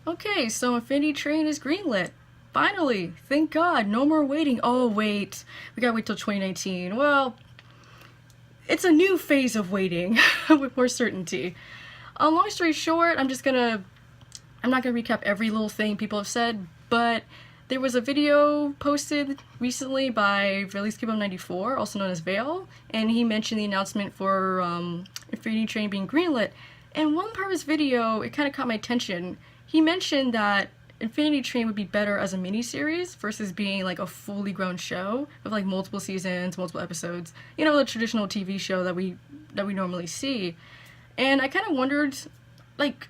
Okay, so Infinity Train is greenlit. Finally, thank God, no more waiting. Oh wait, we gotta wait till 2019. Well, it's a new phase of waiting with more certainty. Long story short, I'm not gonna recap every little thing people have said, but there was a video posted recently by Release Cubo 94, also known as Vale, and he mentioned the announcement for Infinity Train being greenlit. And one part of his video, it kind of caught my attention. He mentioned that Infinity Train would be better as a miniseries versus being like a fully grown show with like multiple seasons, multiple episodes. You know, the traditional TV show that we normally see. And I kind of wondered, like,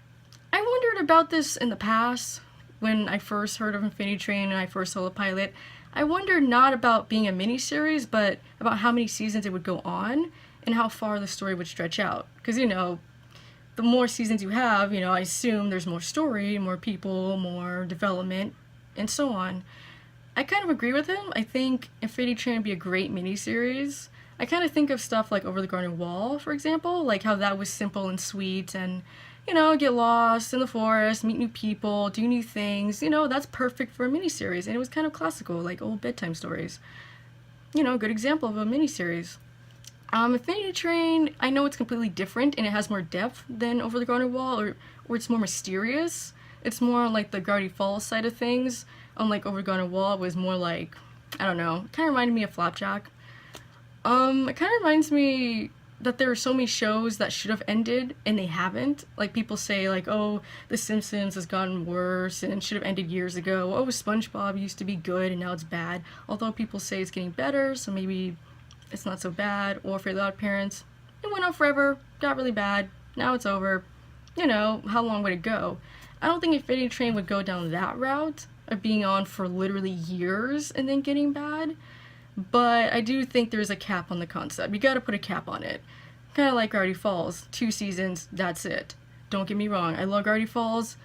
I wondered about this in the past when I first heard of Infinity Train and I first saw the pilot. I wondered not about being a miniseries, but about how many seasons it would go on and how far the story would stretch out. Because, you know, the more seasons you have, you know, I assume there's more story, more people, more development, and so on. I kind of agree with him. I think Infinity Train would be a great miniseries. I kind of think of stuff like Over the Garden Wall, for example, like how that was simple and sweet and, you know, get lost in the forest, meet new people, do new things. You know, that's perfect for a miniseries, and it was kind of classical, like old bedtime stories. You know, good example of a miniseries. Infinity Train, I know it's completely different and it has more depth than Over the Garden Wall, or it's more mysterious. It's more on like the Gravity Falls side of things. Unlike Over the Garden Wall, it was more like, I don't know, it kind of reminded me of Flapjack. It kind of reminds me that there are so many shows that should have ended and they haven't. Like people say like, oh, The Simpsons has gotten worse and should have ended years ago. Oh, SpongeBob used to be good and now it's bad. Although people say it's getting better, so maybe it's not so bad. Or Fairly Odd Parents, it went on forever, got really bad, now it's over. You know, how long would it go? I don't think Infinity Train would go down that route of being on for literally years and then getting bad. But I do think there's a cap on the concept. You gotta put a cap on it. Kind of like Gravity Falls. 2 seasons, that's it. Don't get me wrong, I love Gravity Falls.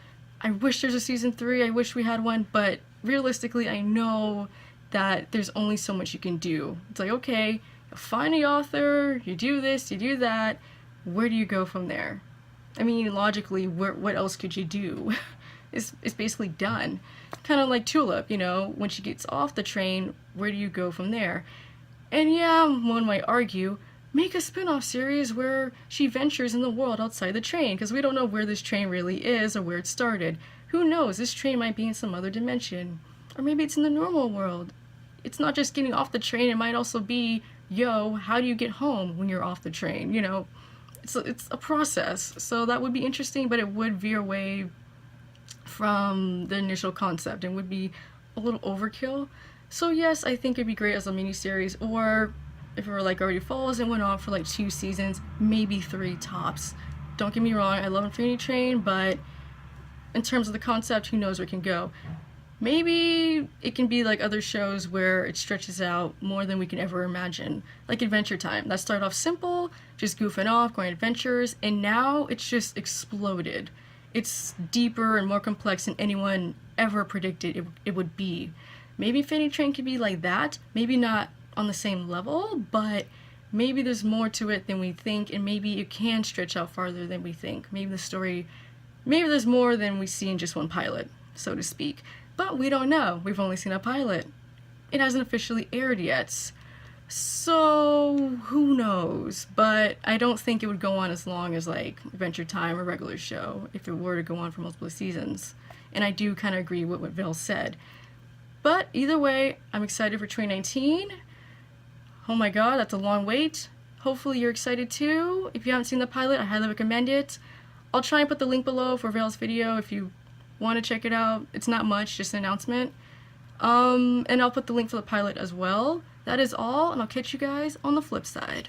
I wish there's a season 3, I wish we had one, but realistically I know that there's only so much you can do. It's like, okay, you find the author, you do this, you do that, where do you go from there? I mean, logically, what else could you do? It's basically done. Kind of like Tulip, you know, when she gets off the train, where do you go from there? And yeah, one might argue, make a spin-off series where she ventures in the world outside the train, because we don't know where this train really is or where it started. Who knows, this train might be in some other dimension. Or maybe it's in the normal world. It's not just getting off the train, it might also be, yo, how do you get home when you're off the train? You know, it's a process. So that would be interesting, but it would veer away from the initial concept and would be a little overkill. So yes, I think it'd be great as a miniseries, or if it were like Gravity Falls and went on for like 2 seasons, maybe 3 tops. Don't get me wrong, I love Infinity Train, but in terms of the concept, who knows where it can go. Maybe it can be like other shows where it stretches out more than we can ever imagine. Like Adventure Time. That started off simple, just goofing off, going on adventures, and now it's just exploded. It's deeper and more complex than anyone ever predicted it would be. Maybe Infinity Train could be like that. Maybe not on the same level, but maybe there's more to it than we think, and maybe it can stretch out farther than we think. Maybe there's more than we see in just one pilot, so to speak. But we don't know. We've only seen a pilot. It hasn't officially aired yet. So, who knows? But I don't think it would go on as long as like Adventure Time or regular show if it were to go on for multiple seasons. And I do kind of agree with what Vale said. But either way, I'm excited for 2019. Oh my god, that's a long wait. Hopefully you're excited too. If you haven't seen the pilot, I highly recommend it. I'll try and put the link below for Vale's video if you want to check it out. It's not much, just an announcement. And I'll put the link for the pilot as well. That is all, and I'll catch you guys on the flip side.